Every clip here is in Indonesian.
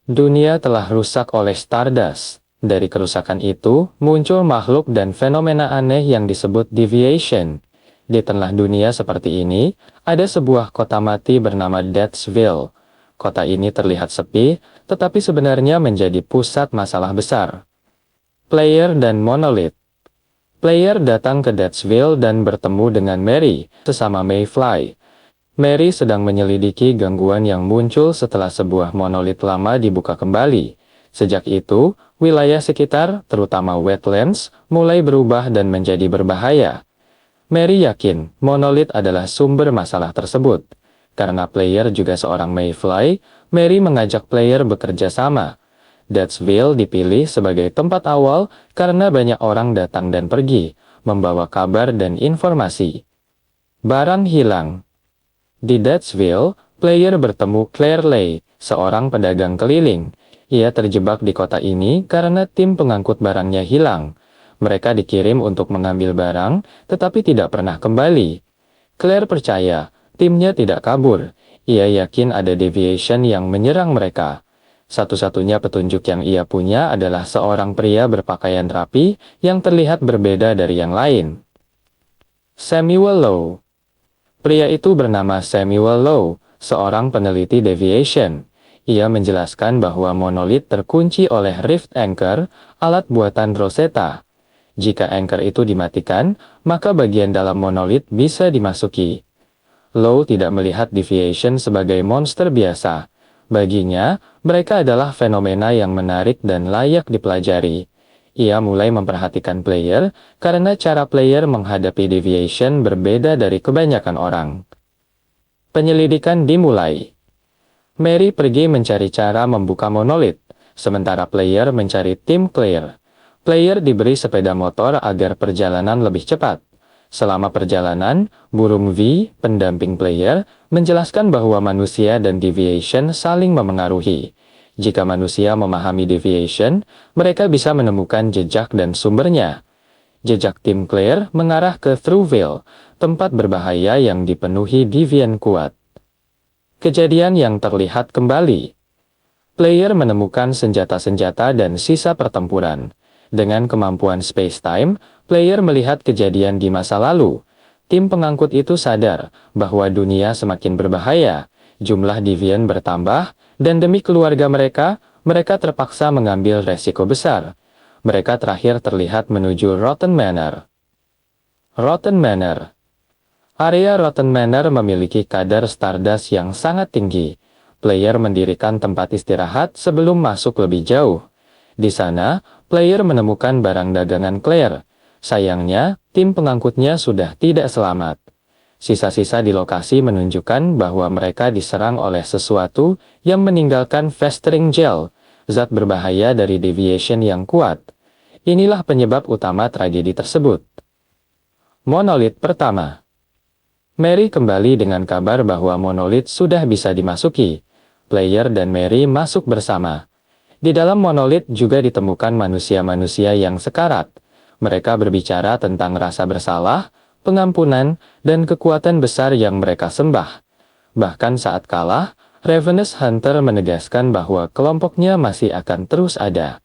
Dunia telah rusak oleh Stardust. Dari kerusakan itu, muncul makhluk dan fenomena aneh yang disebut deviation. Di tengah dunia seperti ini, ada sebuah kota mati bernama Deathsville. Kota ini terlihat sepi, tetapi sebenarnya menjadi pusat masalah besar. Player dan Monolith. Player datang ke Deathsville dan bertemu dengan Mary, sesama Mayfly. Mary sedang menyelidiki gangguan yang muncul setelah sebuah monolit lama dibuka kembali. Sejak itu, wilayah sekitar, terutama wetlands, mulai berubah dan menjadi berbahaya. Mary yakin monolit adalah sumber masalah tersebut. Karena player juga seorang Mayfly, Mary mengajak player bekerja sama. Deathsville dipilih sebagai tempat awal karena banyak orang datang dan pergi, membawa kabar dan informasi. Barang hilang. Di Deathsville, player bertemu Claire Lay, seorang pedagang keliling. Ia terjebak di kota ini karena tim pengangkut barangnya hilang. Mereka dikirim untuk mengambil barang, tetapi tidak pernah kembali. Claire percaya, timnya tidak kabur. Ia yakin ada deviation yang menyerang mereka. Satu-satunya petunjuk yang ia punya adalah seorang pria berpakaian rapi yang terlihat berbeda dari yang lain. Samuel Lowe. Pria itu bernama Samuel Lowe, seorang peneliti deviation. Ia menjelaskan bahwa monolit terkunci oleh Rift Anchor, alat buatan Rosetta. Jika anchor itu dimatikan, maka bagian dalam monolit bisa dimasuki. Lowe tidak melihat deviation sebagai monster biasa. Baginya, mereka adalah fenomena yang menarik dan layak dipelajari. Ia mulai memperhatikan player, karena cara player menghadapi deviation berbeda dari kebanyakan orang. Penyelidikan dimulai. Mary pergi mencari cara membuka monolit, sementara player mencari tim Claire. Player diberi sepeda motor agar perjalanan lebih cepat. Selama perjalanan, burung V, pendamping player, menjelaskan bahwa manusia dan deviation saling memengaruhi. Jika manusia memahami deviation, mereka bisa menemukan jejak dan sumbernya. Jejak tim Claire mengarah ke Thruwville, tempat berbahaya yang dipenuhi deviant kuat. Kejadian yang terlihat kembali. Player menemukan senjata-senjata dan sisa pertempuran. Dengan kemampuan space-time, player melihat kejadian di masa lalu. Tim pengangkut itu sadar bahwa dunia semakin berbahaya, jumlah deviant bertambah, dan demi keluarga mereka, mereka terpaksa mengambil resiko besar. Mereka terakhir terlihat menuju Rotten Manor. Rotten Manor. Area Rotten Manor memiliki kadar Stardust yang sangat tinggi. Player mendirikan tempat istirahat sebelum masuk lebih jauh. Di sana, player menemukan barang dagangan Claire. Sayangnya, tim pengangkutnya sudah tidak selamat. Sisa-sisa di lokasi menunjukkan bahwa mereka diserang oleh sesuatu yang meninggalkan festering gel, zat berbahaya dari deviation yang kuat. Inilah penyebab utama tragedi tersebut. Monolit pertama. Mary kembali dengan kabar bahwa monolit sudah bisa dimasuki. Player dan Mary masuk bersama. Di dalam monolit juga ditemukan manusia-manusia yang sekarat. Mereka berbicara tentang rasa bersalah, pengampunan, dan kekuatan besar yang mereka sembah. Bahkan saat kalah, Ravenous Hunter menegaskan bahwa kelompoknya masih akan terus ada.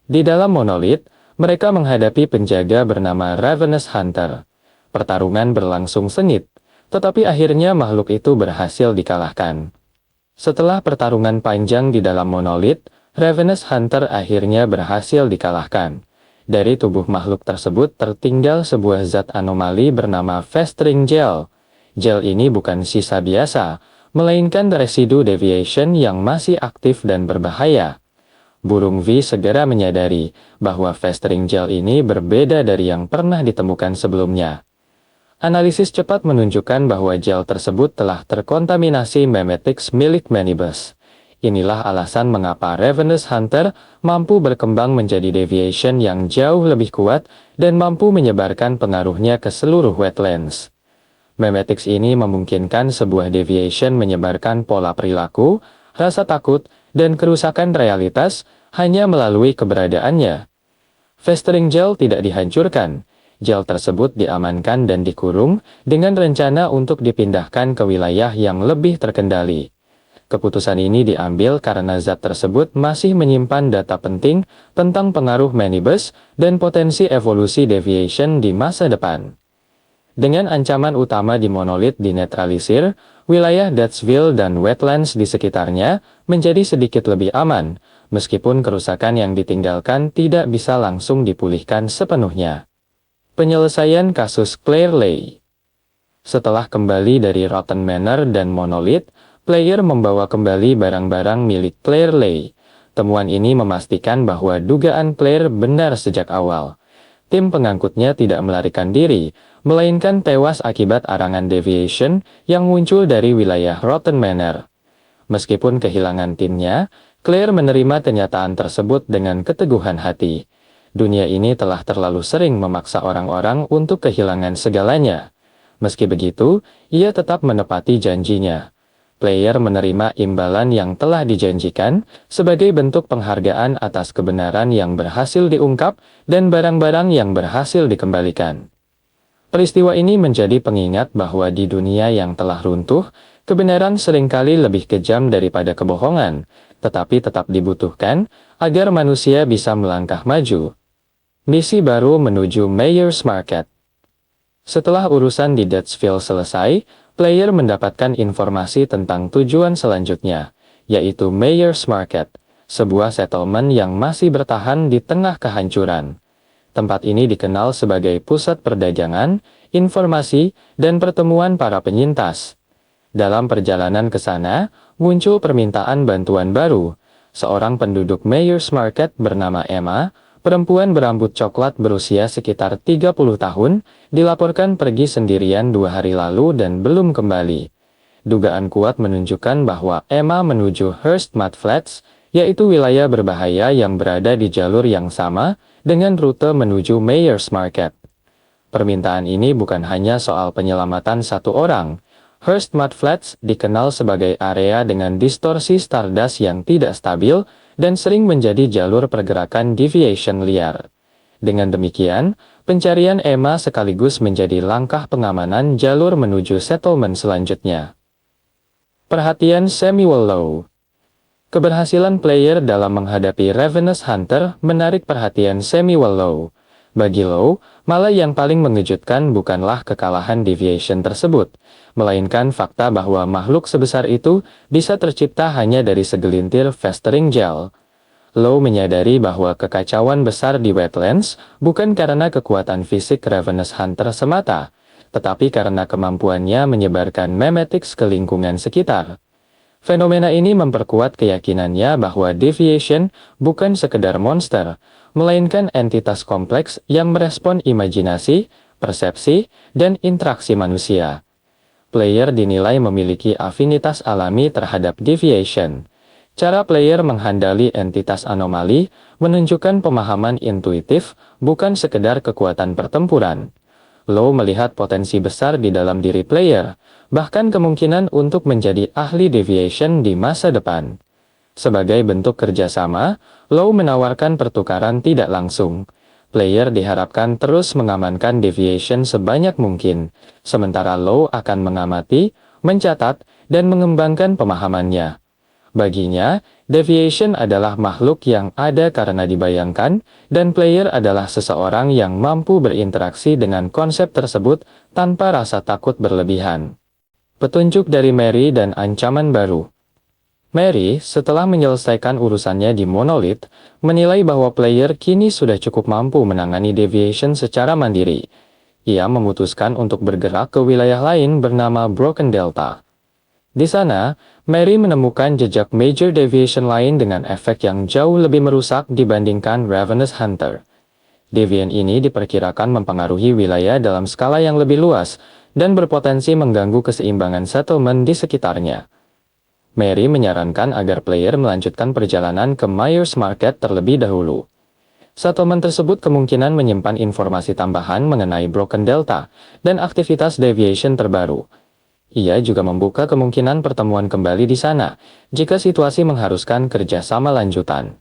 Di dalam monolit, mereka menghadapi penjaga bernama Ravenous Hunter. Pertarungan berlangsung sengit, tetapi akhirnya makhluk itu berhasil dikalahkan. Setelah pertarungan panjang di dalam monolit, Ravenous Hunter akhirnya berhasil dikalahkan. Dari tubuh makhluk tersebut tertinggal sebuah zat anomali bernama festering gel. Gel ini bukan sisa biasa, melainkan residu deviation yang masih aktif dan berbahaya. Burung V segera menyadari bahwa festering gel ini berbeda dari yang pernah ditemukan sebelumnya. Analisis cepat menunjukkan bahwa gel tersebut telah terkontaminasi memetics milik Manibus. Inilah alasan mengapa Ravenous Hunter mampu berkembang menjadi deviation yang jauh lebih kuat dan mampu menyebarkan pengaruhnya ke seluruh wetlands. Memetics ini memungkinkan sebuah deviation menyebarkan pola perilaku, rasa takut, dan kerusakan realitas hanya melalui keberadaannya. Festering gel tidak dihancurkan. Gel tersebut diamankan dan dikurung dengan rencana untuk dipindahkan ke wilayah yang lebih terkendali. Keputusan ini diambil karena zat tersebut masih menyimpan data penting tentang pengaruh minibus dan potensi evolusi deviation di masa depan. Dengan ancaman utama di monolit dinetralisir, wilayah Dutchville dan wetlands di sekitarnya menjadi sedikit lebih aman, meskipun kerusakan yang ditinggalkan tidak bisa langsung dipulihkan sepenuhnya. Penyelesaian kasus Claire Lay. Setelah kembali dari Rotten Manor dan Monolith, player membawa kembali barang-barang milik Claire Lay. Temuan ini memastikan bahwa dugaan Claire benar sejak awal. Tim pengangkutnya tidak melarikan diri, melainkan tewas akibat arangan deviation yang muncul dari wilayah Rotten Manor. Meskipun kehilangan timnya, Claire menerima kenyataan tersebut dengan keteguhan hati. Dunia ini telah terlalu sering memaksa orang-orang untuk kehilangan segalanya. Meski begitu, ia tetap menepati janjinya. Player menerima imbalan yang telah dijanjikan sebagai bentuk penghargaan atas kebenaran yang berhasil diungkap dan barang-barang yang berhasil dikembalikan. Peristiwa ini menjadi pengingat bahwa di dunia yang telah runtuh, kebenaran seringkali lebih kejam daripada kebohongan, tetapi tetap dibutuhkan agar manusia bisa melangkah maju. Misi baru menuju Mayor's Market. Setelah urusan di Dutchville selesai, player mendapatkan informasi tentang tujuan selanjutnya, yaitu Mayor's Market, sebuah settlement yang masih bertahan di tengah kehancuran. Tempat ini dikenal sebagai pusat perdagangan, informasi, dan pertemuan para penyintas. Dalam perjalanan ke sana, muncul permintaan bantuan baru. Seorang penduduk Mayor's Market bernama Emma, perempuan berambut coklat berusia sekitar 30 tahun, dilaporkan pergi sendirian 2 hari lalu dan belum kembali. Dugaan kuat menunjukkan bahwa Emma menuju Hearst Mud Flats, yaitu wilayah berbahaya yang berada di jalur yang sama dengan rute menuju Mayor's Market. Permintaan ini bukan hanya soal penyelamatan satu orang. Hearst Mud Flats dikenal sebagai area dengan distorsi stardust yang tidak stabil dan sering menjadi jalur pergerakan deviation liar. Dengan demikian, pencarian Emma sekaligus menjadi langkah pengamanan jalur menuju settlement selanjutnya. Perhatian Samuel Lowe. Keberhasilan player dalam menghadapi Ravenous Hunter menarik perhatian Samuel Lowe. Bagi Lowe, malah yang paling mengejutkan bukanlah kekalahan deviation tersebut, melainkan fakta bahwa makhluk sebesar itu bisa tercipta hanya dari segelintir festering gel. Lowe menyadari bahwa kekacauan besar di wetlands bukan karena kekuatan fisik Ravenous Hunter semata, tetapi karena kemampuannya menyebarkan memetics ke lingkungan sekitar. Fenomena ini memperkuat keyakinannya bahwa deviation bukan sekedar monster, melainkan entitas kompleks yang merespon imajinasi, persepsi, dan interaksi manusia. Player dinilai memiliki afinitas alami terhadap deviation. Cara player menghandali entitas anomali menunjukkan pemahaman intuitif, bukan sekedar kekuatan pertempuran. Lowe melihat potensi besar di dalam diri player, bahkan kemungkinan untuk menjadi ahli deviation di masa depan. Sebagai bentuk kerjasama, Lowe menawarkan pertukaran tidak langsung. Player diharapkan terus mengamankan deviation sebanyak mungkin, sementara Lowe akan mengamati, mencatat, dan mengembangkan pemahamannya. Baginya, deviation adalah makhluk yang ada karena dibayangkan, dan player adalah seseorang yang mampu berinteraksi dengan konsep tersebut tanpa rasa takut berlebihan. Petunjuk dari Mary dan ancaman baru. Mary, setelah menyelesaikan urusannya di Monolith, menilai bahwa player kini sudah cukup mampu menangani deviation secara mandiri. Ia memutuskan untuk bergerak ke wilayah lain bernama Broken Delta. Di sana, Mary menemukan jejak major deviation lain dengan efek yang jauh lebih merusak dibandingkan Ravenous Hunter. Deviant ini diperkirakan mempengaruhi wilayah dalam skala yang lebih luas dan berpotensi mengganggu keseimbangan settlement di sekitarnya. Mary menyarankan agar player melanjutkan perjalanan ke Mayor's Market terlebih dahulu. Settlement tersebut kemungkinan menyimpan informasi tambahan mengenai Broken Delta dan aktivitas deviation terbaru. Ia juga membuka kemungkinan pertemuan kembali di sana, jika situasi mengharuskan kerjasama lanjutan.